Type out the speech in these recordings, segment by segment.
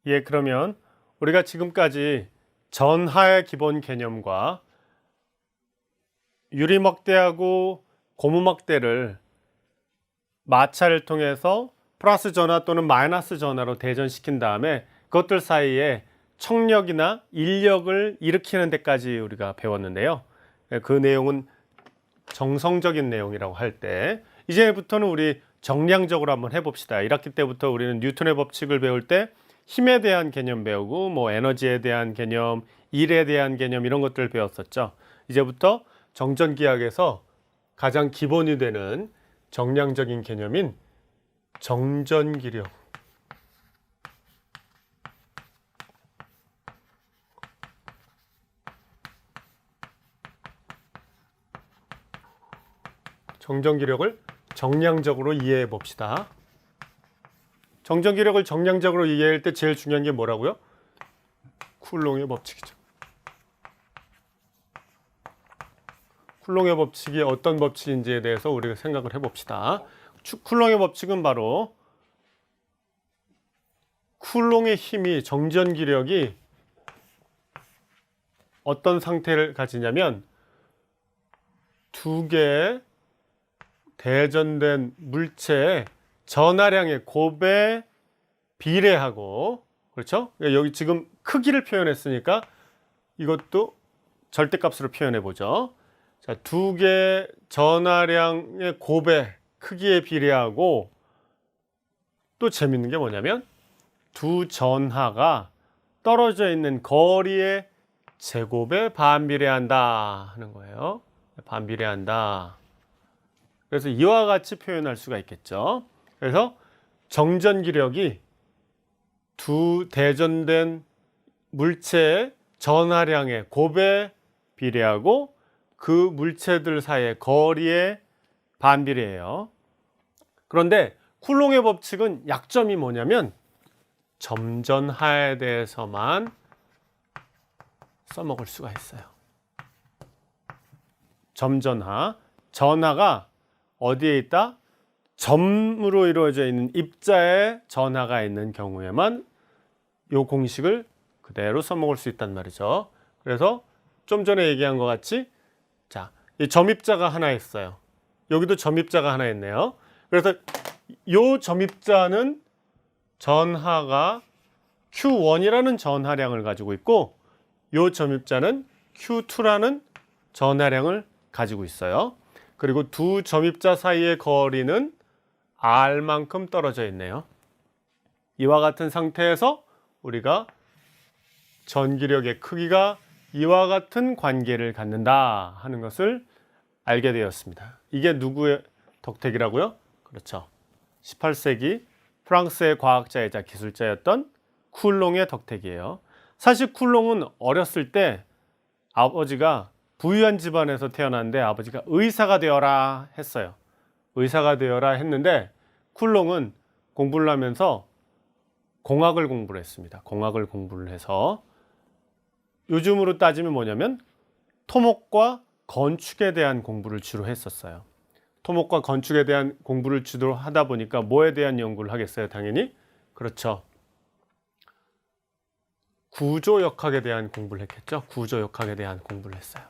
예, 그러면 우리가 지금까지 전하의 기본 개념과 유리막대하고 고무막대를 마찰을 통해서 플러스 전하 또는 마이너스 전하로 대전시킨 다음에 그것들 사이에 청력이나 인력을 일으키는 데까지 우리가 배웠는데요. 그 내용은 정성적인 내용이라고 할 때, 이제부터는 우리 정량적으로 한번 해봅시다. 1학기 때부터 우리는 뉴턴의 법칙을 배울 때 힘에 대한 개념 배우고 뭐 에너지에 대한 개념, 일에 대한 개념 이런 것들을 배웠었죠. 이제부터 정전기학에서 가장 기본이 되는 정량적인 개념인 정전기력, 정전기력을 정량적으로 이해해 봅시다. 정전기력을 정량적으로 이해할 때 제일 중요한 게 뭐라고요? 쿨롱의 법칙이죠. 쿨롱의 법칙이 어떤 법칙인지에 대해서 우리가 생각을 해봅시다. 쿨롱의 법칙은 바로 쿨롱의 힘이, 정전기력이 어떤 상태를 가지냐면 두 개의 대전된 물체의 전하량의 곱에 비례하고, 그렇죠? 여기 지금 크기를 표현했으니까 이것도 절대값으로 표현해 보죠. 자, 두 개의 전하량의 곱의 크기에 비례하고, 또 재밌는 게 뭐냐면 두 전하가 떨어져 있는 거리의 제곱에 반비례한다 하는 거예요. 반비례한다. 그래서 이와 같이 표현할 수가 있겠죠. 그래서 정전기력이 두 대전된 물체의 전하량의 곱에 비례하고 그 물체들 사이의 거리에 반비례해요. 그런데 쿨롱의 법칙은 약점이 뭐냐면 점전하에 대해서만 써먹을 수가 있어요. 점전하, 전하가 어디에 있다? 점으로 이루어져 있는 입자에 전하가 있는 경우에만 이 공식을 그대로 써먹을 수 있단 말이죠. 그래서 좀 전에 얘기한 것 같이, 자, 이 점입자가 하나 있어요. 여기도 점입자가 하나 있네요. 그래서 이 점입자는 전하가 Q1이라는 전하량을 가지고 있고, 이 점입자는 Q2라는 전하량을 가지고 있어요. 그리고 두 점입자 사이의 거리는 R만큼 떨어져 있네요. 이와 같은 상태에서 우리가 전기력의 크기가 이와 같은 관계를 갖는다 하는 것을 알게 되었습니다. 이게 누구의 덕택이라고요? 그렇죠. 18세기 프랑스의 과학자이자 기술자였던 쿨롱의 덕택이에요. 사실 쿨롱은 어렸을 때 아버지가 부유한 집안에서 태어났는데 아버지가 의사가 되어라 했어요. 의사가 되어라 했는데 쿨롱은 공부를 하면서 공학을 공부를 했습니다. 공학을 공부를 해서 요즘으로 따지면 뭐냐면 토목과 건축에 대한 공부를 주로 했었어요. 토목과 건축에 대한 공부를 주로 하다 보니까 뭐에 대한 연구를 하겠어요? 당연히 그렇죠. 구조역학에 대한 공부를 했겠죠. 구조역학에 대한 공부를 했어요.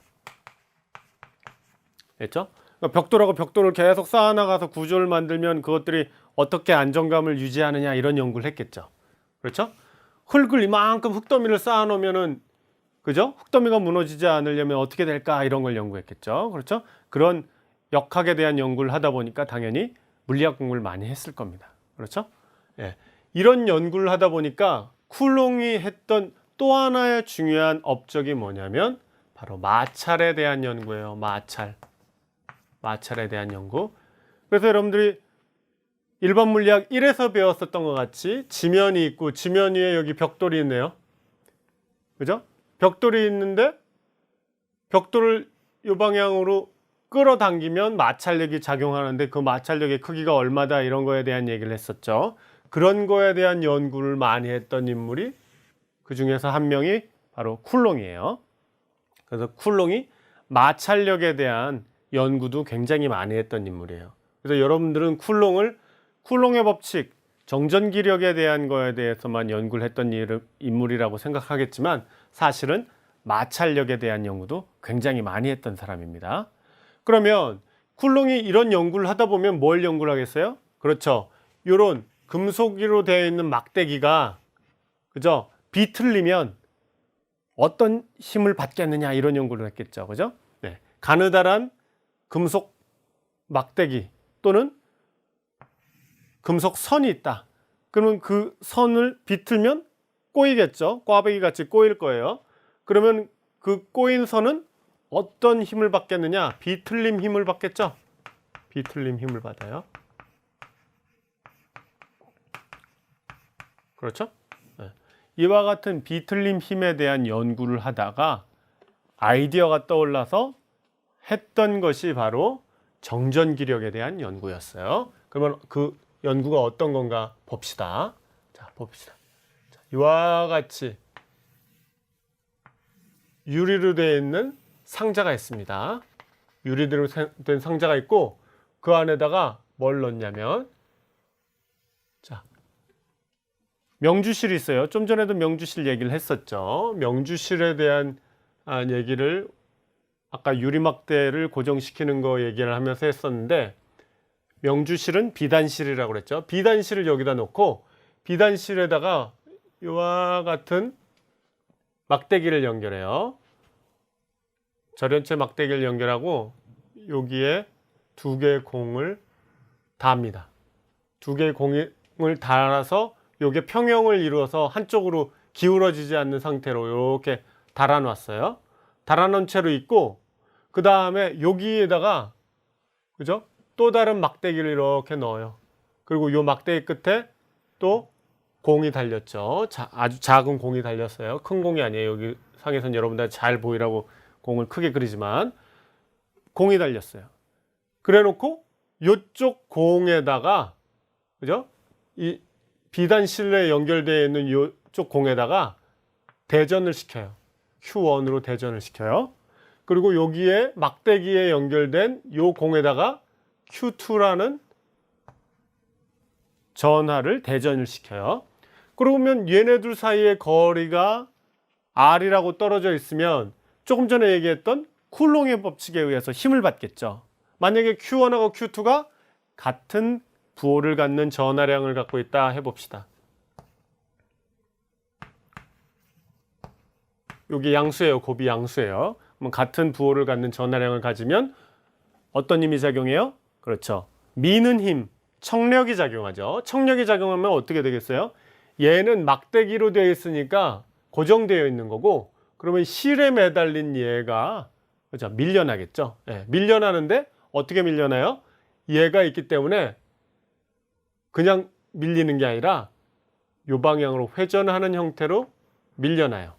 됐죠? 그러니까 벽돌하고 벽돌을 계속 쌓아나가서 구조를 만들면 그것들이 어떻게 안정감을 유지하느냐 이런 연구를 했겠죠. 그렇죠? 흙을 이만큼 흙더미를 쌓아놓으면은, 그죠? 흙더미가 무너지지 않으려면 어떻게 될까 이런 걸 연구했겠죠. 그렇죠? 그런 역학에 대한 연구를 하다 보니까 당연히 물리학 공부를 많이 했을 겁니다. 그렇죠? 예. 이런 연구를 하다 보니까 쿨롱이 했던 또 하나의 중요한 업적이 뭐냐면 바로 마찰에 대한 연구예요. 마찰에 대한 연구. 그래서 여러분들이 일반 물리학 1에서 배웠었던 것 같이 지면이 있고 지면 위에 여기 벽돌이 있네요. 그죠? 벽돌이 있는데 벽돌을 이 방향으로 끌어당기면 마찰력이 작용하는데 그 마찰력의 크기가 얼마다 이런 거에 대한 얘기를 했었죠. 그런 거에 대한 연구를 많이 했던 인물이 그 중에서 한 명이 바로 쿨롱이에요. 그래서 쿨롱이 마찰력에 대한 연구도 굉장히 많이 했던 인물이에요. 그래서 여러분들은 쿨롱의 법칙, 정전기력에 대한 거에 대해서만 연구를 했던 인물이라고 생각하겠지만 사실은 마찰력에 대한 연구도 굉장히 많이 했던 사람입니다. 그러면 쿨롱이 이런 연구를 하다 보면 뭘 연구를 하겠어요? 그렇죠. 이런 금속으로 되어 있는 막대기가 그죠? 비틀리면 어떤 힘을 받겠느냐 이런 연구를 했겠죠. 그죠? 네. 가느다란 금속 막대기 또는 금속 선이 있다. 그러면 그 선을 비틀면 꼬이겠죠. 꽈배기 같이 꼬일 거예요. 그러면 그 꼬인 선은 어떤 힘을 받겠느냐? 비틀림 힘을 받겠죠. 비틀림 힘을 받아요. 그렇죠? 네. 이와 같은 비틀림 힘에 대한 연구를 하다가 아이디어가 떠올라서 했던 것이 바로 정전기력에 대한 연구였어요. 그러면 그 연구가 어떤 건가 봅시다. 자, 봅시다. 자, 이와 같이 유리로 되어 있는 상자가 있습니다. 유리로 된 상자가 있고 그 안에다가 뭘 넣냐면 자, 명주실이 있어요. 좀 전에도 명주실 얘기를 했었죠. 명주실에 대한 얘기를 아까 유리막대를 고정시키는 거 얘기를 하면서 했었는데 명주실은 비단실이라고 그랬죠. 비단실을 여기다 놓고 비단실에다가 이와 같은 막대기를 연결해요. 절연체 막대기를 연결하고 여기에 두 개의 공을 답니다. 두 개의 공을 달아서 이게 평형을 이루어서 한쪽으로 기울어지지 않는 상태로 이렇게 달아놨어요. 달아놓은 채로 있고 그 다음에 여기에다가 그죠? 또 다른 막대기를 이렇게 넣어요. 그리고 이 막대기 끝에 또 공이 달렸죠. 아주 작은 공이 달렸어요. 큰 공이 아니에요. 여기 상에서는 여러분들 잘 보이라고 공을 크게 그리지만 공이 달렸어요. 그래 놓고 이쪽 공에다가 그죠? 이 비단실에 연결되어 있는 이쪽 공에다가 대전을 시켜요. Q1으로 대전을 시켜요. 그리고 여기에 막대기에 연결된 이 공에다가 Q2라는 전하를 대전을 시켜요. 그러면 얘네들 사이의 거리가 R이라고 떨어져 있으면 조금 전에 얘기했던 쿨롱의 법칙에 의해서 힘을 받겠죠. 만약에 Q1하고 Q2가 같은 부호를 갖는 전하량을 갖고 있다 해봅시다. 여기 양수예요. 곱이 양수예요. 그럼 같은 부호를 갖는 전하량을 가지면 어떤 힘이 작용해요? 그렇죠. 미는 힘, 청력이 작용하죠. 청력이 작용하면 어떻게 되겠어요? 얘는 막대기로 되어 있으니까 고정되어 있는 거고 그러면 실에 매달린 얘가 그렇죠. 밀려나겠죠. 네, 밀려나는데 어떻게 밀려나요? 얘가 있기 때문에 그냥 밀리는 게 아니라 이 방향으로 회전하는 형태로 밀려나요.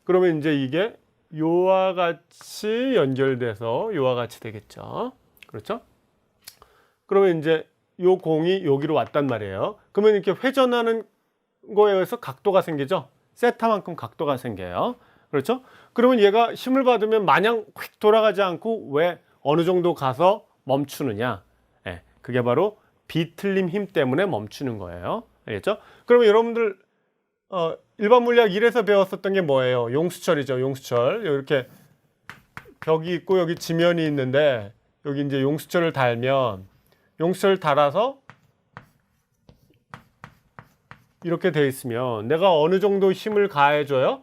그러면 이제 이게 요와 같이 연결돼서 요와 같이 되겠죠. 그렇죠? 그러면 이제 요 공이 여기로 왔단 말이에요. 그러면 이렇게 회전하는 거에 의해서 각도가 생기죠. 세타만큼 각도가 생겨요. 그렇죠? 그러면 얘가 힘을 받으면 마냥 휙 돌아가지 않고 왜 어느 정도 가서 멈추느냐? 네, 그게 바로 비틀림 힘 때문에 멈추는 거예요. 알겠죠? 그러면 여러분들 일반 물리학 1에서 배웠었던 게 뭐예요? 용수철이죠. 용수철. 이렇게 벽이 있고 여기 지면이 있는데 여기 이제 용수철을 달면 용수철을 달아서 이렇게 돼 있으면 내가 어느 정도 힘을 가해줘요?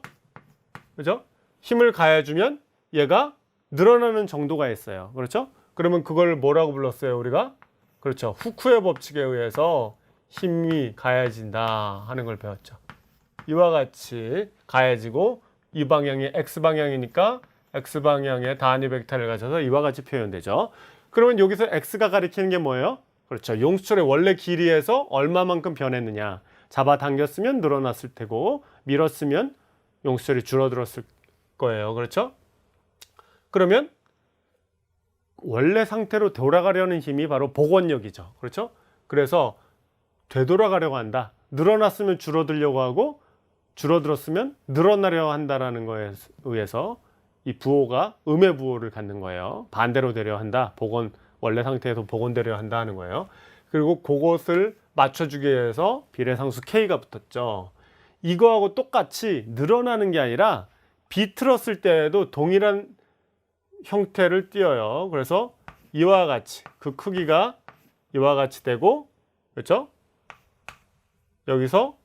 그죠? 힘을 가해주면 얘가 늘어나는 정도가 있어요. 그렇죠? 그러면 그걸 뭐라고 불렀어요? 우리가? 그렇죠. 후쿠의 법칙에 의해서 힘이 가해진다 하는 걸 배웠죠. 이와 같이 가해지고 이 방향이 X방향이니까 X방향의 단위 벡터를 가져서 이와 같이 표현되죠. 그러면 여기서 X가 가리키는 게 뭐예요? 그렇죠. 용수철의 원래 길이에서 얼마만큼 변했느냐. 잡아당겼으면 늘어났을 테고 밀었으면 용수철이 줄어들었을 거예요. 그렇죠? 그러면 원래 상태로 돌아가려는 힘이 바로 복원력이죠. 그렇죠? 그래서 되돌아가려고 한다. 늘어났으면 줄어들려고 하고 줄어들었으면 늘어나려고 한다라는 거에 의해서 이 부호가 음의 부호를 갖는 거예요. 반대로 되려 한다. 복원 원래 상태에서 복원되려 한다 하는 거예요. 그리고 그것을 맞춰주기 위해서 비례상수 K가 붙었죠. 이거하고 똑같이 늘어나는 게 아니라 비틀었을 때에도 동일한 형태를 띄어요. 그래서 이와 같이 그 크기가 이와 같이 되고, 그렇죠? 여기서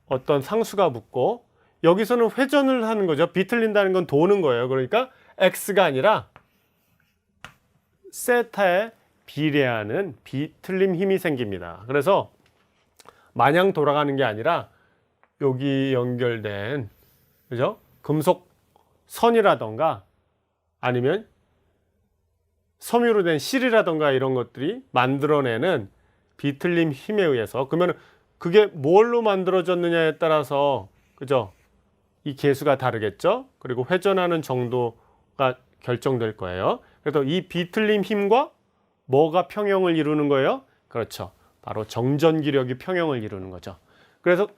어떤 상수가 붙고, 여기서는 회전을 하는 거죠. 비틀린다는 건 도는 거예요. 그러니까 x가 아니라 세타에 비례하는 비틀림 힘이 생깁니다. 그래서 마냥 돌아가는 게 아니라 여기 연결된, 그죠? 금속 선이라던가 아니면 섬유로 된 실이라던가 이런 것들이 만들어내는 비틀림 힘에 의해서, 그러면 그게 뭘로 만들어졌느냐에 따라서, 그죠? 이 계수가 다르겠죠? 그리고 회전하는 정도가 결정될 거예요. 그래서 이 비틀림 힘과 뭐가 평형을 이루는 거예요? 그렇죠. 바로 정전기력이 평형을 이루는 거죠. 그래서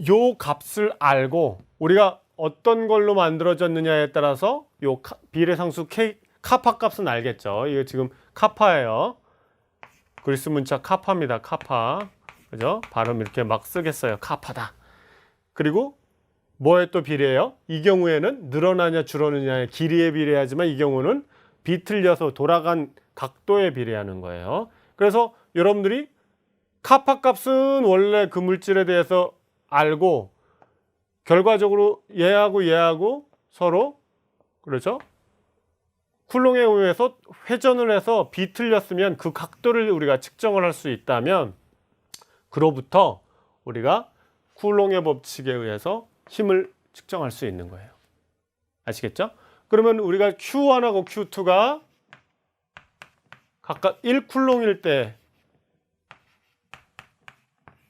요 값을 알고 우리가 어떤 걸로 만들어졌느냐에 따라서 요 비례상수 K, 카파 값은 알겠죠. 이거 지금 카파예요. 그리스 문자 카파입니다. 카파. 그죠? 발음 이렇게 막 쓰겠어요. 카파다. 그리고 뭐에 또 비례해요? 이 경우에는 늘어나냐 줄어드냐의 길이에 비례하지만 이 경우는 비틀려서 돌아간 각도에 비례하는 거예요. 그래서 여러분들이 카파 값은 원래 그 물질에 대해서 알고 결과적으로 얘하고 서로, 그렇죠? 쿨롱에 의해서 회전을 해서 비틀렸으면 그 각도를 우리가 측정을 할 수 있다면, 그로부터 우리가 쿨롱의 법칙에 의해서 힘을 측정할 수 있는 거예요. 아시겠죠? 그러면 우리가 Q1하고 Q2가 각각 1쿨롱일 때,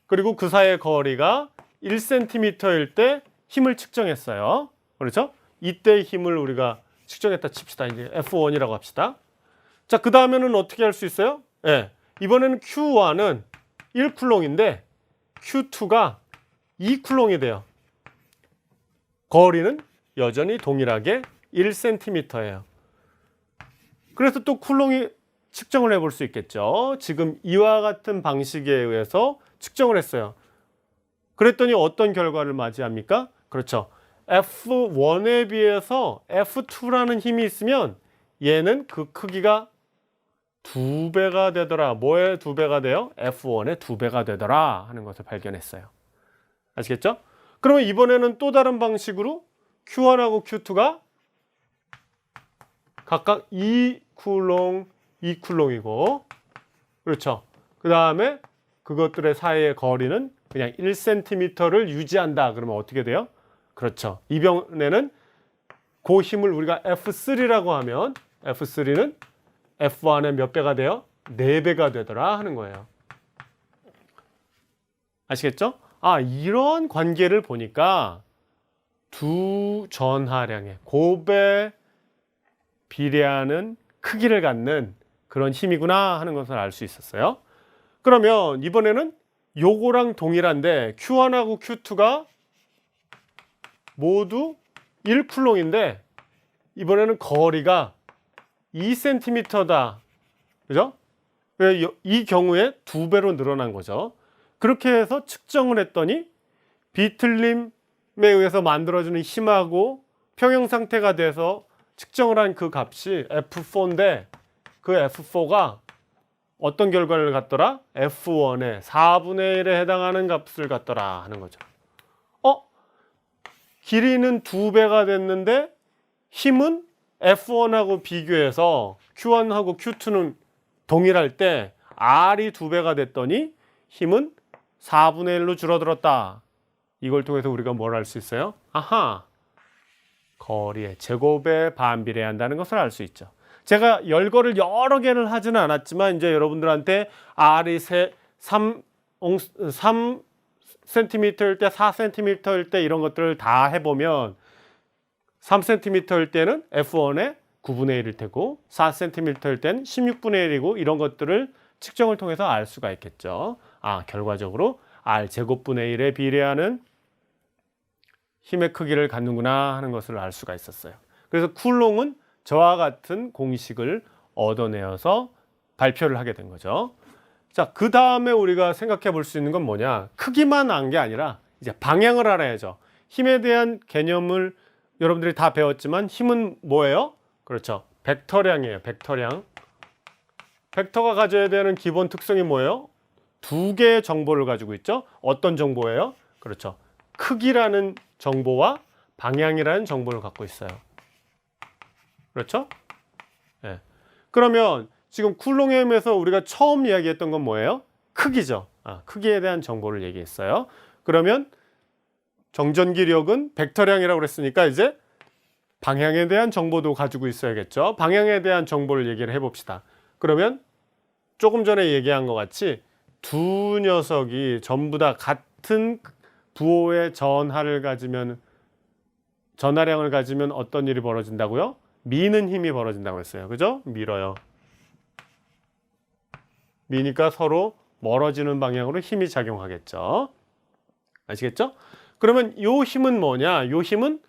그리고 그 사이의 거리가 1cm일 때 힘을 측정했어요. 그렇죠? 이때의 힘을 우리가 측정했다 칩시다. 이제 F1이라고 합시다. 자, 그 다음에는 어떻게 할 수 있어요? 예. 이번에는 Q1은 1쿨롱인데 Q2가 2쿨롱이 돼요. 거리는 여전히 동일하게 1cm예요. 그래서 또 쿨롱이 측정을 해볼 수 있겠죠. 지금 이와 같은 방식에 의해서 측정을 했어요. 그랬더니 어떤 결과를 맞이합니까? 그렇죠. F1에 비해서 F2라는 힘이 있으면 얘는 그 크기가 2배가 되더라. 뭐의 2배가 돼요? F1의 2배가 되더라 하는 것을 발견했어요. 아시겠죠? 그러면 이번에는 또 다른 방식으로 Q1하고 Q2가 각각 2쿨롱, 2쿨롱이고, 그렇죠? 그 다음에 그것들의 사이의 거리는 그냥 1cm를 유지한다. 그러면 어떻게 돼요? 그렇죠. 이번에는 그 힘을 우리가 F3라고 하면 F3는 F1의 몇 배가 돼요? 4배가 되더라 하는 거예요. 아시겠죠? 아, 이런 관계를 보니까 두 전하량의 곱에 비례하는 크기를 갖는 그런 힘이구나 하는 것을 알 수 있었어요. 그러면 이번에는 요거랑 동일한데 Q1하고 Q2가 모두 1쿨롱인데 이번에는 거리가 2cm다. 그죠? 이 경우에 2배로 늘어난 거죠. 그렇게 해서 측정을 했더니 비틀림에 의해서 만들어지는 힘하고 평형 상태가 돼서 측정을 한 그 값이 F4인데 그 F4가 어떤 결과를 갖더라? F1의 4분의 1에 해당하는 값을 갖더라 하는 거죠. 길이는 2배가 됐는데 힘은 F1하고 비교해서 Q1하고 Q2는 동일할 때 R이 2배가 됐더니 힘은 4분의 1로 줄어들었다. 이걸 통해서 우리가 뭘 알 수 있어요? 아하! 거리의 제곱에 반비례한다는 것을 알 수 있죠. 제가 열거를 여러 개를 하지는 않았지만 이제 여러분들한테 R이 3cm일 때 4cm일 때 이런 것들을 다 해보면 3cm일 때는 F1의 9분의 1일 테고 4cm일 때는 16분의 1이고 이런 것들을 측정을 통해서 알 수가 있겠죠. 아, 결과적으로 R 제곱분의 1에 비례하는 힘의 크기를 갖는구나 하는 것을 알 수가 있었어요. 그래서 쿨롱은 저와 같은 공식을 얻어내어서 발표를 하게 된 거죠. 자, 그 다음에 우리가 생각해 볼 수 있는 건 뭐냐? 크기만 안 게 아니라 이제 방향을 알아야죠. 힘에 대한 개념을 여러분들이 다 배웠지만 힘은 뭐예요? 그렇죠. 벡터량이에요. 벡터량. 벡터가 가져야 되는 기본 특성이 뭐예요? 두 개의 정보를 가지고 있죠. 어떤 정보예요? 그렇죠. 크기라는 정보와 방향이라는 정보를 갖고 있어요. 그렇죠? 네. 그러면 지금 쿨롱의 힘에서 우리가 처음 이야기했던 건 뭐예요? 크기죠. 크기에 대한 정보를 얘기했어요. 그러면 정전기력은 벡터량이라고 그랬으니까 이제 방향에 대한 정보도 가지고 있어야겠죠. 방향에 대한 정보를 얘기를 해봅시다. 그러면 조금 전에 얘기한 것 같이 두 녀석이 전부 다 같은 부호의 전하량을 가지면 어떤 일이 벌어진다고요? 미는 힘이 벌어진다고 했어요. 그죠? 밀어요. 미니까 서로 멀어지는 방향으로 힘이 작용하겠죠. 아시겠죠? 그러면 이 힘은 뭐냐? 이 힘은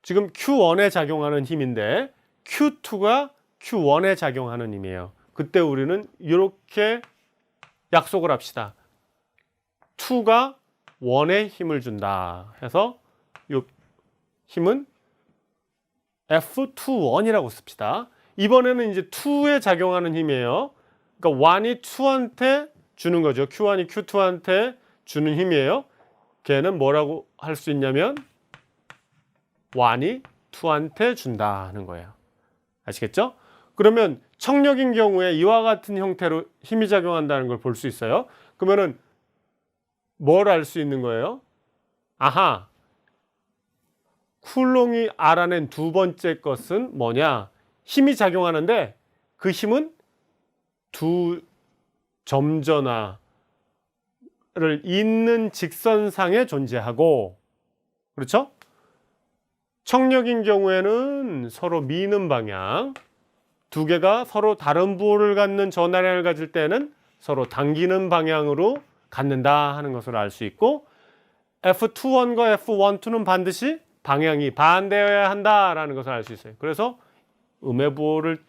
지금 Q1에 작용하는 힘인데 Q2가 Q1에 작용하는 힘이에요. 그때 우리는 이렇게 약속을 합시다. 2가 1에 힘을 준다 해서 이 힘은 F21이라고 씁시다. 이번에는 이제 2에 작용하는 힘이에요. 그러니까 1이 2한테 주는 거죠. Q1이 Q2한테 주는 힘이에요. 걔는 뭐라고 할 수 있냐면 1이 2한테 준다는 거예요. 아시겠죠? 그러면 청력인 경우에 이와 같은 형태로 힘이 작용한다는 걸 볼 수 있어요. 그러면은 뭘 알 수 있는 거예요? 아하, 쿨롱이 알아낸 두 번째 것은 뭐냐? 힘이 작용하는데 그 힘은 두 점전화를 잇는 직선상에 존재하고, 그렇죠? 청력인 경우에는 서로 미는 방향, 두 개가 서로 다른 부호를 갖는 전하량을 가질 때는 서로 당기는 방향으로 갖는다 하는 것을 알 수 있고, F21과 F12는 반드시 방향이 반대여야 한다라는 것을 알 수 있어요. 그래서 음의 부호를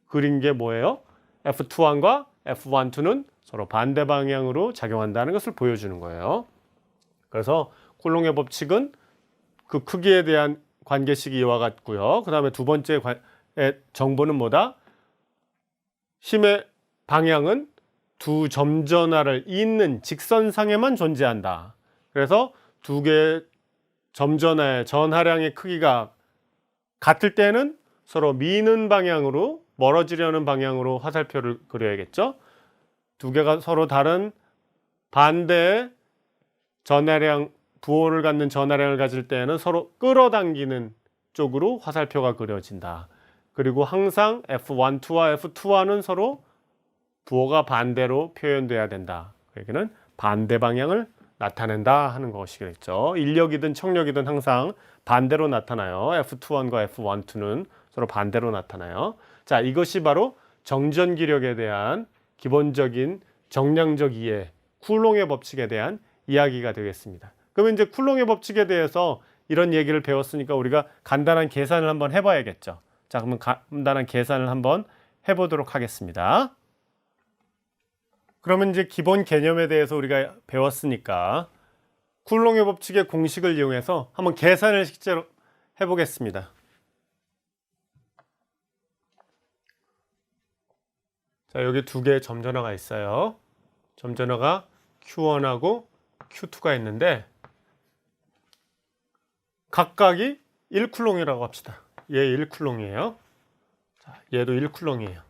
그린 게 뭐예요? F21과 F12는 서로 반대 방향으로 작용한다는 것을 보여주는 거예요. 그래서 쿨롱의 법칙은 그 크기에 대한 관계식이 이와 같고요. 그 다음에 두 번째 정보는 뭐다? 힘의 방향은 두 점전화를 잇는 직선상에만 존재한다. 그래서 두 개의 점전화의 전하량의 크기가 같을 때는 서로 미는 방향으로, 멀어지려는 방향으로 화살표를 그려야겠죠. 두 개가 서로 다른 반대의 전하량, 부호를 갖는 전하량을 가질 때는 서로 끌어당기는 쪽으로 화살표가 그려진다. 그리고 항상 F12와 F2와는 서로 부호가 반대로 표현돼야 된다. 여기는 반대 방향을 나타낸다 하는 것이겠죠. 인력이든 청력이든 항상 반대로 나타나요. F21과 F12는 서로 반대로 나타나요. 자, 이것이 바로 정전기력에 대한 기본적인 정량적 이해, 쿨롱의 법칙에 대한 이야기가 되겠습니다. 그러면 이제 쿨롱의 법칙에 대해서 이런 얘기를 배웠으니까 우리가 간단한 계산을 한번 해봐야겠죠. 자, 그러면 간단한 계산을 한번 해보도록 하겠습니다. 그러면 이제 기본 개념에 대해서 우리가 배웠으니까 쿨롱의 법칙의 공식을 이용해서 한번 계산을 실제로 해보겠습니다. 자, 여기 두 개의 점전화가 있어요. 점전화가 Q1하고 Q2가 있는데 각각이 1쿨롱이라고 합시다. 얘 1쿨롱이에요. 자, 얘도 1쿨롱이에요.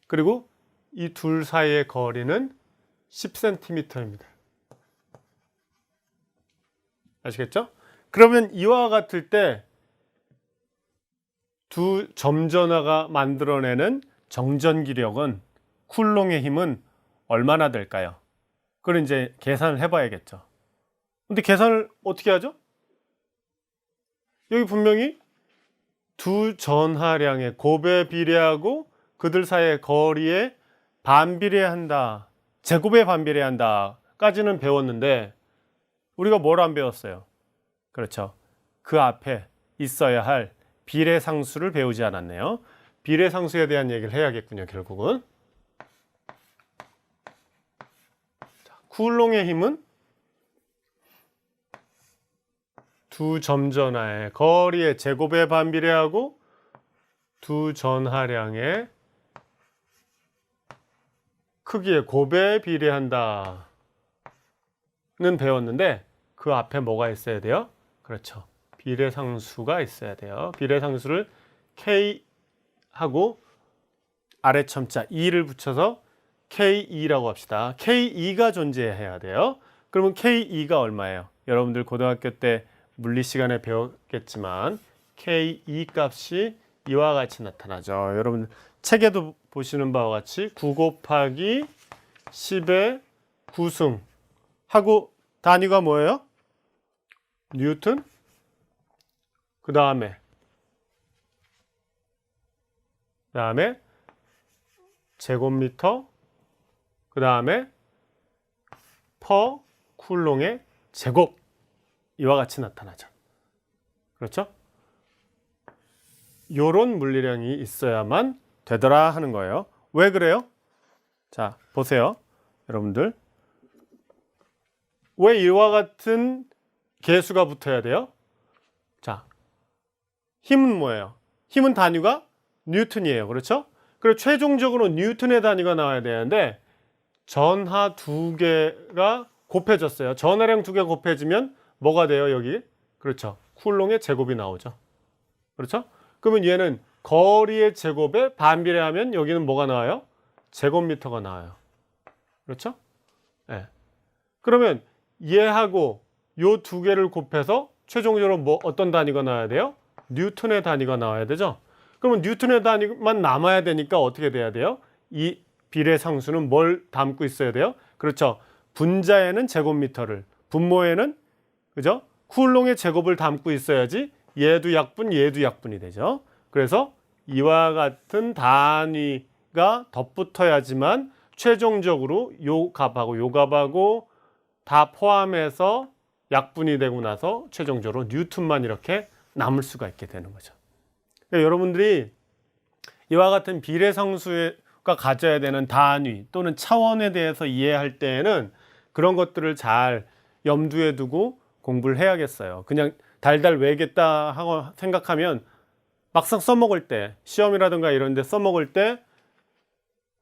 그리고 이 둘 사이의 거리는 10cm입니다. 아시겠죠? 그러면 이와 같을 때 두 점전화가 만들어내는 정전기력은, 쿨롱의 힘은 얼마나 될까요? 그걸 이제 계산을 해봐야겠죠. 근데 계산을 어떻게 하죠? 여기 분명히 두 전하량의 곱에 비례하고 그들 사이의 거리에 반비례한다, 제곱에 반비례한다 까지는 배웠는데 우리가 뭘 안 배웠어요? 그렇죠. 그 앞에 있어야 할 비례상수를 배우지 않았네요. 비례상수에 대한 얘기를 해야겠군요, 결국은. 쿨롱의 힘은 두 점전하의 거리의 제곱에 반비례하고 두 전하량의 크기의 곱에 비례한다 는 배웠는데 그 앞에 뭐가 있어야 돼요? 그렇죠. 비례상수가 있어야 돼요. 비례상수를 K하고 아래 첨자 2를 붙여서 K2라고 합시다. K2가 존재해야 돼요. 그러면 K2가 얼마예요? 여러분들 고등학교 때 물리 시간에 배웠겠지만 K2 값이 이와 같이 나타나죠. 여러분 책에도 보시는 바와 같이 9 곱하기 10의 9승 하고 단위가 뭐예요? 뉴턴? 그 다음에 제곱미터, 그 다음에 퍼 쿨롱의 제곱 이와 같이 나타나죠. 그렇죠? 요런 물리량이 있어야만 되더라 하는 거예요. 왜 그래요? 자, 보세요. 여러분들. 왜 이와 같은 계수가 붙어야 돼요? 자, 힘은 뭐예요? 힘은 단위가 뉴턴이에요. 그렇죠? 그리고 최종적으로 뉴턴의 단위가 나와야 되는데 전하 두 개가 곱해졌어요. 전하량 두 개 곱해지면 뭐가 돼요? 여기. 그렇죠. 쿨롱의 제곱이 나오죠. 그렇죠? 그러면 얘는 거리의 제곱에 반비례하면 여기는 뭐가 나와요? 제곱미터가 나와요. 그렇죠? 네. 그러면 얘하고 요 두 개를 곱해서 최종적으로 뭐 어떤 단위가 나와야 돼요? 뉴턴의 단위가 나와야 되죠. 그러면 뉴턴의 단위만 남아야 되니까 어떻게 돼야 돼요? 이 비례상수는 뭘 담고 있어야 돼요? 그렇죠. 분자에는 제곱미터를, 분모에는 그죠? 쿨롱의 제곱을 담고 있어야지 얘도 약분, 얘도 약분이 되죠. 그래서 이와 같은 단위가 덧붙어야지만 최종적으로 요 값하고 요 값하고 다 포함해서 약분이 되고 나서 최종적으로 뉴턴만 이렇게 남을 수가 있게 되는 거죠. 그러니까 여러분들이 이와 같은 비례상수가 가져야 되는 단위 또는 차원에 대해서 이해할 때에는 그런 것들을 잘 염두에 두고 공부를 해야겠어요. 그냥 달달 외겠다 하고 생각하면 막상 써먹을 때 시험이라든가 이런 데 써먹을 때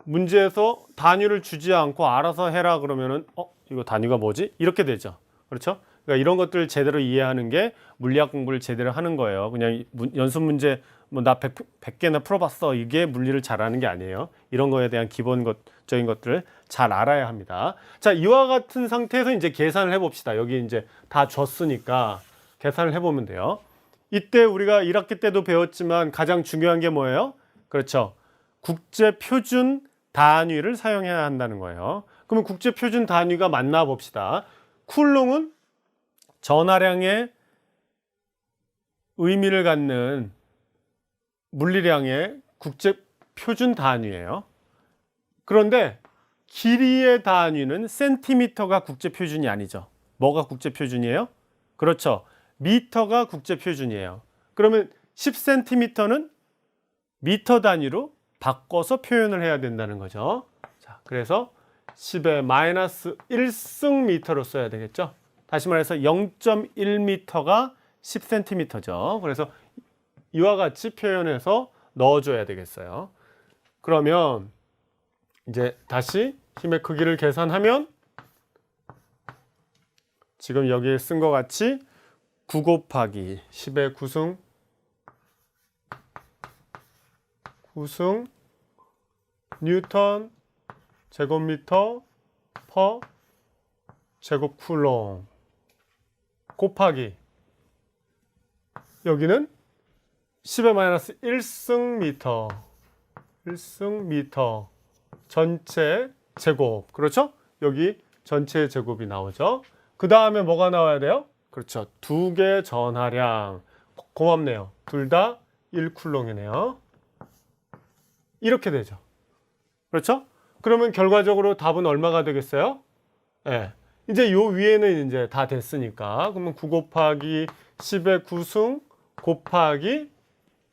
문제에서 단위를 주지 않고 알아서 해라 그러면은 이거 단위가 뭐지? 이렇게 되죠. 그렇죠? 그러니까 이런 것들을 제대로 이해하는 게 물리학 공부를 제대로 하는 거예요. 그냥 연습 문제 뭐 나 100개나 풀어봤어. 이게 물리를 잘하는 게 아니에요. 이런 거에 대한 기본적인 것들을 잘 알아야 합니다. 자, 이와 같은 상태에서 이제 계산을 해봅시다. 여기 이제 다 줬으니까 계산을 해보면 돼요. 이때 우리가 1학기 때도 배웠지만 가장 중요한 게 뭐예요? 그렇죠. 국제 표준 단위를 사용해야 한다는 거예요. 그러면 국제 표준 단위가 맞나 봅시다. 쿨롱은 전하량의 의미를 갖는 물리량의 국제 표준 단위예요. 그런데 길이의 단위는 센티미터가 국제 표준이 아니죠. 뭐가 국제 표준이에요? 그렇죠. 미터가 국제 표준이에요. 그러면 10cm는 미터 단위로 바꿔서 표현을 해야 된다는 거죠. 자, 그래서 10의 마이너스 1승 미터로 써야 되겠죠. 다시 말해서 0.1m가 10cm죠. 그래서 이와 같이 표현해서 넣어줘야 되겠어요. 그러면 이제 다시 힘의 크기를 계산하면 지금 여기에 쓴 것 같이 9 곱하기 10의 9승 뉴턴 제곱미터 퍼 제곱 쿨롱 곱하기 여기는 10의 마이너스 1승 미터 전체 제곱. 그렇죠? 여기 전체 제곱이 나오죠. 그 다음에 뭐가 나와야 돼요? 그렇죠. 두 개 전하량. 고맙네요. 둘 다 1쿨롱이네요. 이렇게 되죠. 그렇죠? 그러면 결과적으로 답은 얼마가 되겠어요? 네. 이제 요 위에는 이제 다 됐으니까. 그러면 9 곱하기 10의 9승 곱하기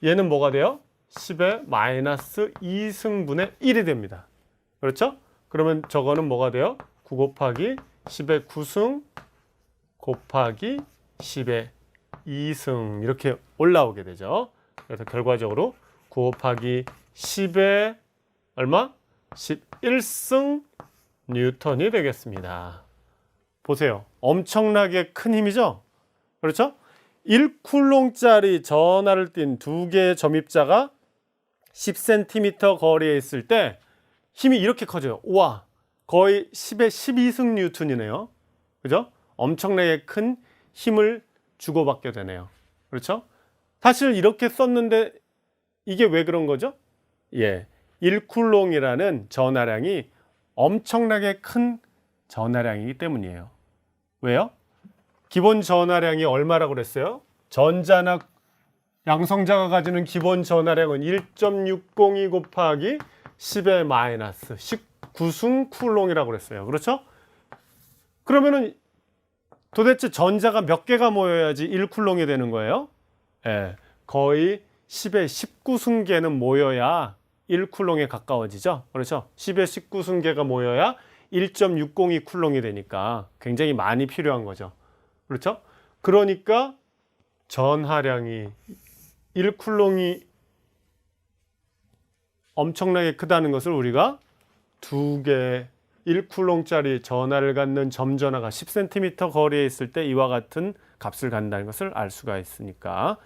얘는 뭐가 돼요? 10의 마이너스 2승분의 1이 됩니다. 그렇죠? 그러면 저거는 뭐가 돼요? 9 곱하기 10의 9승 곱하기 10의 2승 이렇게 올라오게 되죠. 그래서 결과적으로 9 곱하기 10의 얼마? 11승 뉴턴이 되겠습니다. 보세요. 엄청나게 큰 힘이죠? 그렇죠? 1쿨롱짜리 전하를 띤 두 개의 점입자가 10cm 거리에 있을 때 힘이 이렇게 커져요. 우와, 거의 10의 12승 뉴턴이네요. 그죠? 엄청나게 큰 힘을 주고받게 되네요. 그렇죠? 사실 이렇게 썼는데 이게 왜 그런 거죠? 예, 1쿨롱이라는 전하량이 엄청나게 큰 전하량이기 때문이에요. 왜요? 기본 전하량이 얼마라고 그랬어요? 전자나 양성자가 가지는 기본 전하량은 1.602 곱하기 10의 마이너스 19승 쿨롱이라고 그랬어요. 그렇죠? 그러면은 도대체 전자가 몇 개가 모여야지 1쿨롱이 되는 거예요? 예, 거의 10의 19승계는 모여야 1쿨롱에 가까워지죠. 그렇죠? 10의 19승계가 모여야 1.602 쿨롱이 되니까 굉장히 많이 필요한 거죠. 그렇죠? 그러니까 전하량이 1쿨롱이 엄청나게 크다는 것을 우리가 두 개 1쿨롱짜리 전하를 갖는 점전하가 10cm 거리에 있을 때 이와 같은 값을 갖는다는 것을 알 수가 있으니까,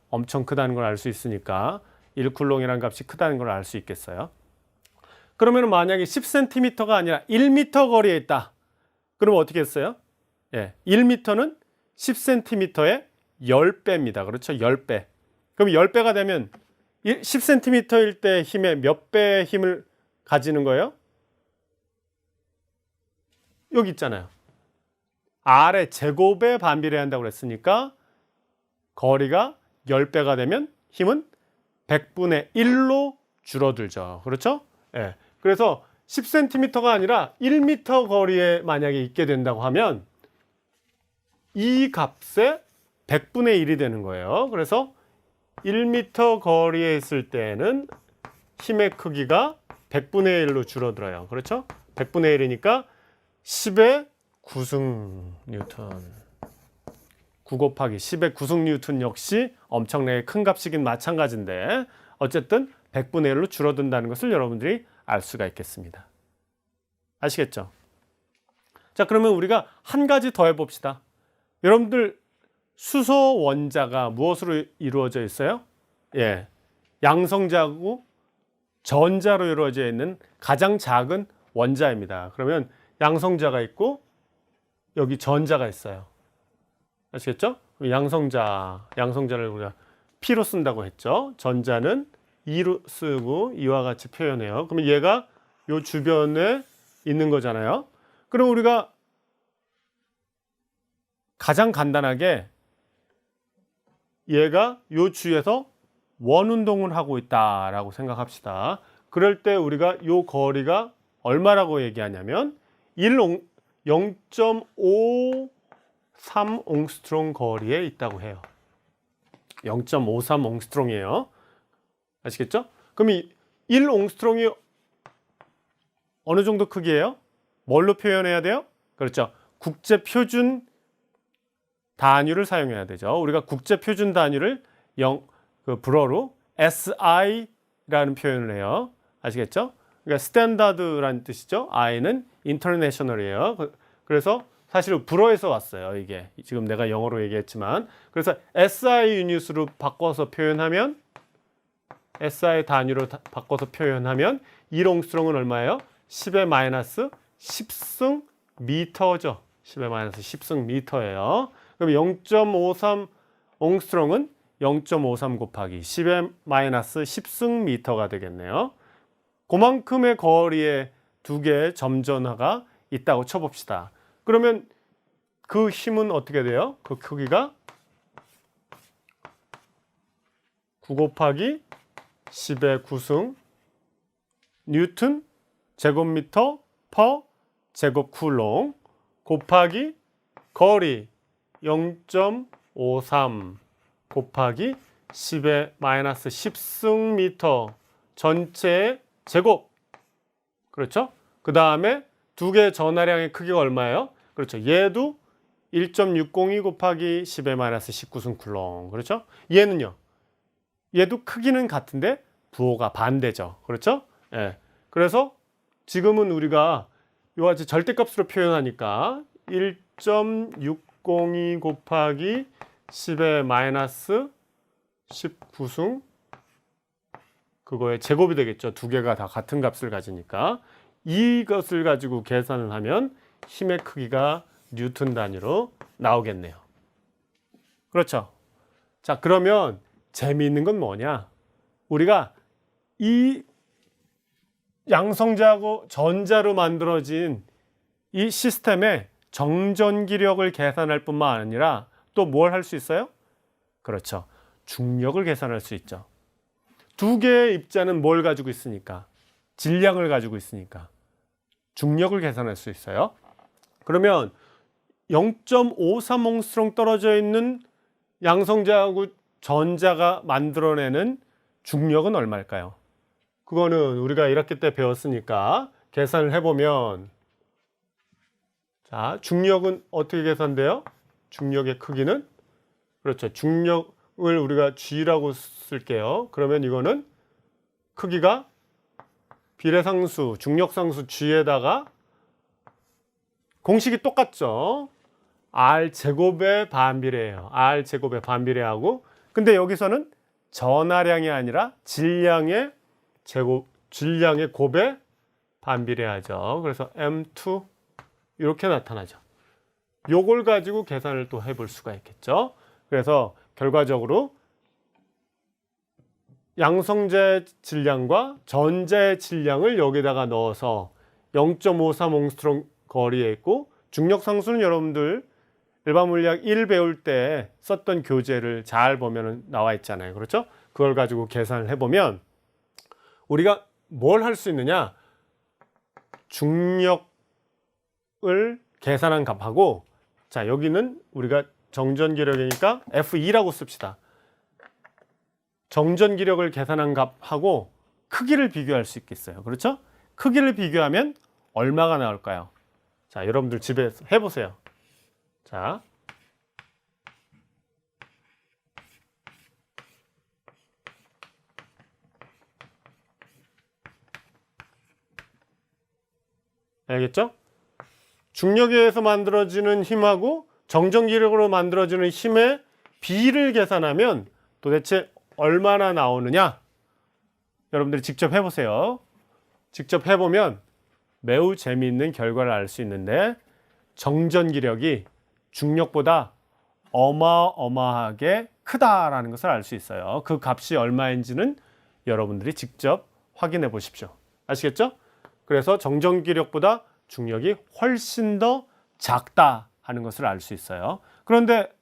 엄청 크다는 걸 알 수 있으니까 1쿨롱이라는 값이 크다는 걸 알 수 있겠어요. 그러면 만약에 10cm가 아니라 1m 거리에 있다. 그러면 어떻게 했어요? 예, 1m는 10cm의 10배입니다. 그렇죠? 10배. 그럼 10배가 되면 10cm일 때 힘의 몇 배의 힘을 가지는 거예요? 여기 있잖아요. R의 제곱에 반비례한다고 그랬으니까 거리가 10배가 되면 힘은 100분의 1로 줄어들죠. 그렇죠? 예. 그래서 10cm가 아니라 1m 거리에 만약에 있게 된다고 하면 이 값의 100분의 1이 되는 거예요. 그래서 1m 거리에 있을 때는 힘의 크기가 100분의 1로 줄어들어요. 그렇죠? 100분의 1이니까 10의 9승 뉴턴. 9 곱하기 10의 9승 뉴턴 역시 엄청나게 큰 값이긴 마찬가지인데 어쨌든 100분의 1로 줄어든다는 것을 여러분들이 알 수가 있겠습니다. 아시겠죠? 자, 그러면 우리가 한 가지 더 해봅시다. 여러분들 수소 원자가 무엇으로 이루어져 있어요? 예, 양성자고 전자로 이루어져 있는 가장 작은 원자입니다. 그러면 양성자가 있고 여기 전자가 있어요. 아시겠죠? 양성자를 우리가 P로 쓴다고 했죠. 전자는 E로 쓰고 이와 같이 표현해요. 그러면 얘가 요 주변에 있는 거잖아요. 그럼 우리가 가장 간단하게 얘가 요 주위에서 원운동을 하고 있다라고 생각합시다. 그럴 때 우리가 요 거리가 얼마라고 얘기하냐면 0.53 옹스트롱 거리에 있다고 해요. 0.53 옹스트롱이에요. 아시겠죠? 그럼 이 1옹스트롱이 어느 정도 크기예요? 뭘로 표현해야 돼요? 그렇죠. 국제 표준 단위를 사용해야 되죠. 우리가 국제 표준 단위를 불어로 SI라는 표현을 해요. 아시겠죠? 그러니까 스탠다드라는 뜻이죠. I는 인터내셔널이에요. 그래서 사실 불어에서 왔어요. 이게 지금 내가 영어로 얘기했지만, 그래서 SI 유닛으로 바꿔서 표현하면, SI 단위로 바꿔서 표현하면 1옹스트롱은 얼마예요? 10의 마이너스 10승 미터죠. 10의 마이너스 10승 미터예요. 그럼 0.53 옹스트롱은 0.53 곱하기 10의 마이너스 10승 미터가 되겠네요. 그만큼의 거리에 두 개의 점전하가 있다고 쳐봅시다. 그러면 그 힘은 어떻게 돼요? 그 크기가 9 곱하기 10의 9승 뉴턴 제곱미터 퍼 제곱 쿨롱 곱하기 거리 0.53 곱하기 10의 마이너스 10승 미터 전체의 제곱. 그렇죠? 그 다음에 두 개의 전하량의 크기가 얼마예요? 그렇죠. 얘도 1.602 곱하기 10의 마이너스 19승 쿨롱. 그렇죠? 얘는요. 얘도 크기는 같은데 부호가 반대죠. 그렇죠? 예. 그래서 지금은 우리가 이와 같이 절대값으로 표현하니까 1.602 곱하기 10의 마이너스 19승 그거의 제곱이 되겠죠. 두 개가 다 같은 값을 가지니까 이것을 가지고 계산을 하면 힘의 크기가 뉴턴 단위로 나오겠네요. 그렇죠? 자, 그러면 재미있는 건 뭐냐? 우리가 이 양성자하고 전자로 만들어진 이 시스템의 정전기력을 계산할 뿐만 아니라 또 뭘 할 수 있어요? 그렇죠. 중력을 계산할 수 있죠. 두 개의 입자는 뭘 가지고 있으니까? 질량을 가지고 있으니까 중력을 계산할 수 있어요. 그러면 0.53옹스트롱 떨어져 있는 양성자하고 전자가 만들어내는 중력은 얼마일까요? 그거는 우리가 1학기 때 배웠으니까 계산을 해보면 자, 중력은 어떻게 계산돼요? 중력의 크기는 그렇죠. 중력을 우리가 G라고 쓸게요. 그러면 이거는 크기가 비례상수, 중력상수 G에다가 공식이 똑같죠. R제곱에 반비례해요. R제곱에 반비례하고 근데 여기서는 전하량이 아니라 질량의 제곱, 질량의 곱에 반비례하죠. 그래서 M2 이렇게 나타나죠. 요걸 가지고 계산을 또 해볼 수가 있겠죠. 그래서 결과적으로 양성자의 질량과 전자의 질량을 여기다가 넣어서 0.53옹스트롱 거리에 있고 중력상수는 여러분들 일반 물리학 1 배울 때 썼던 교재를 잘 보면 나와 있잖아요. 그렇죠? 그걸 가지고 계산을 해보면 우리가 뭘 할 수 있느냐? 중력을 계산한 값하고 자 여기는 우리가 정전기력이니까 F2라고 씁시다. 정전기력을 계산한 값하고 크기를 비교할 수 있겠어요. 그렇죠? 크기를 비교하면 얼마가 나올까요? 자, 여러분들 집에서 해보세요. 자, 알겠죠? 중력에 의해서 만들어지는 힘하고 정전기력으로 만들어지는 힘의 비를 계산하면 도대체 얼마나 나오느냐? 여러분들이 직접 해보세요. 직접 해보면 매우 재미있는 결과를 알 수 있는데 정전기력이 중력보다 어마어마하게 크다라는 것을 알 수 있어요. 그 값이 얼마인지는 여러분들이 직접 확인해 보십시오. 아시겠죠? 그래서 정전기력보다 중력이 훨씬 더 작다 하는 것을 알 수 있어요. 그런데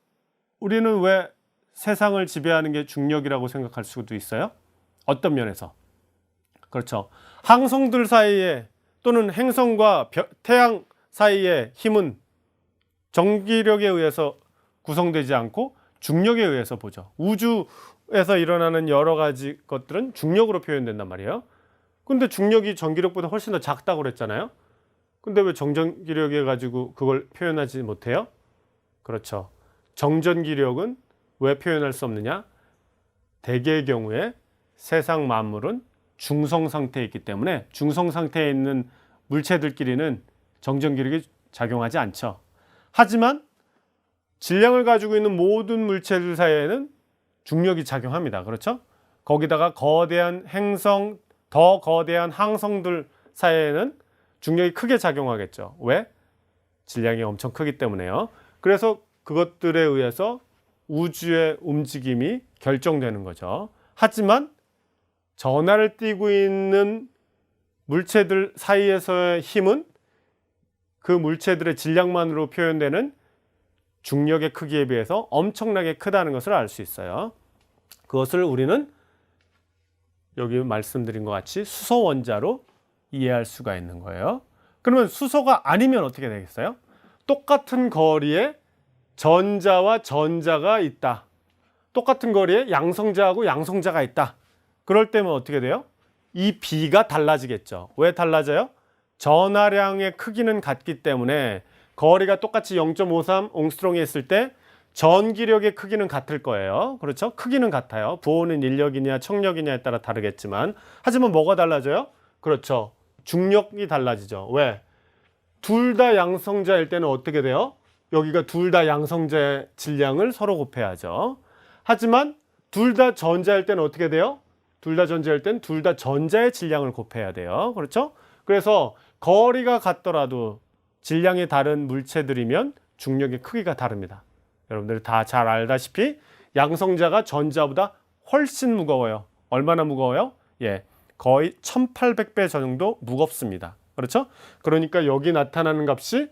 우리는 왜 세상을 지배하는 게 중력이라고 생각할 수도 있어요? 어떤 면에서? 그렇죠. 항성들 사이에 또는 행성과 태양 사이의 힘은 전기력에 의해서 구성되지 않고 중력에 의해서 보죠. 우주에서 일어나는 여러 가지 것들은 중력으로 표현된단 말이에요. 근데 중력이 전기력보다 훨씬 더 작다고 그랬잖아요. 근데 왜 정전기력에 가지고 그걸 표현하지 못해요? 그렇죠. 정전기력은 왜 표현할 수 없느냐? 대개의 경우에 세상 만물은 중성 상태에 있기 때문에 중성 상태에 있는 물체들끼리는 정전기력이 작용하지 않죠. 하지만 질량을 가지고 있는 모든 물체들 사이에는 중력이 작용합니다. 그렇죠? 거기다가 거대한 행성, 더 거대한 항성들 사이에는 중력이 크게 작용하겠죠. 왜? 질량이 엄청 크기 때문에요. 그래서 그것들에 의해서 우주의 움직임이 결정되는 거죠. 하지만 전하를 띠고 있는 물체들 사이에서의 힘은 그 물체들의 질량만으로 표현되는 중력의 크기에 비해서 엄청나게 크다는 것을 알 수 있어요. 그것을 우리는 여기 말씀드린 것 같이 수소 원자로 이해할 수가 있는 거예요. 그러면 수소가 아니면 어떻게 되겠어요? 똑같은 거리에 전자와 전자가 있다. 똑같은 거리에 양성자하고 양성자가 있다. 그럴 때면 어떻게 돼요? 이 비가 달라지겠죠. 왜 달라져요? 전하량의 크기는 같기 때문에 거리가 똑같이 0.53 옹스트롱이 있을 때 전기력의 크기는 같을 거예요. 그렇죠? 크기는 같아요. 부호는 인력이냐 청력이냐에 따라 다르겠지만, 하지만 뭐가 달라져요? 그렇죠. 중력이 달라지죠. 왜? 둘 다 양성자일 때는 어떻게 돼요? 여기가 둘 다 양성자의 질량을 서로 곱해야죠. 하지만 둘 다 전자일 때는 어떻게 돼요? 둘 다 전자일 때는 둘 다 전자의 질량을 곱해야 돼요. 그렇죠? 그래서 거리가 같더라도 질량이 다른 물체들이면 중력의 크기가 다릅니다. 여러분들 다 잘 알다시피 양성자가 전자보다 훨씬 무거워요. 얼마나 무거워요? 예, 거의 1800배 정도 무겁습니다. 그렇죠? 그러니까 여기 나타나는 값이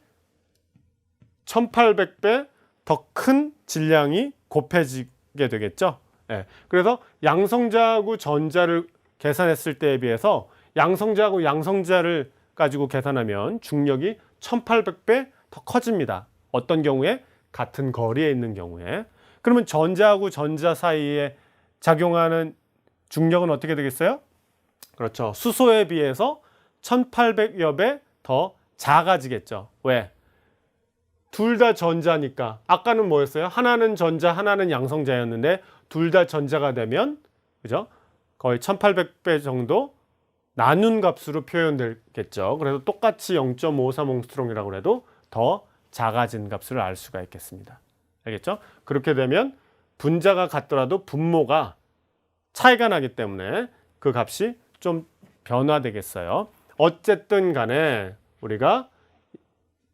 1800배 더 큰 질량이 곱해지게 되겠죠. 예, 그래서 양성자하고 전자를 계산했을 때에 비해서 양성자하고 양성자를 가지고 계산하면 중력이 1800배 더 커집니다. 어떤 경우에? 같은 거리에 있는 경우에. 그러면 전자하고 전자 사이에 작용하는 중력은 어떻게 되겠어요? 그렇죠. 수소에 비해서 1800여 배 더 작아지겠죠. 왜? 둘 다 전자니까. 아까는 뭐였어요? 하나는 전자, 하나는 양성자였는데 둘 다 전자가 되면, 그죠? 거의 1800배 정도 나눈 값으로 표현되겠죠. 그래서 똑같이 0.53 옹스트롱이라고 해도 더 작아진 값을 알 수가 있겠습니다. 알겠죠? 그렇게 되면 분자가 같더라도 분모가 차이가 나기 때문에 그 값이 좀 변화되겠어요. 어쨌든 간에 우리가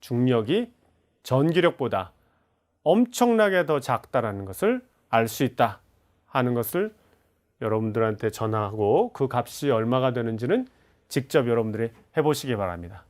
중력이 전기력보다 엄청나게 더 작다라는 것을 알 수 있다 하는 것을 여러분들한테 전하고, 그 값이 얼마가 되는지는 직접 여러분들이 해보시기 바랍니다.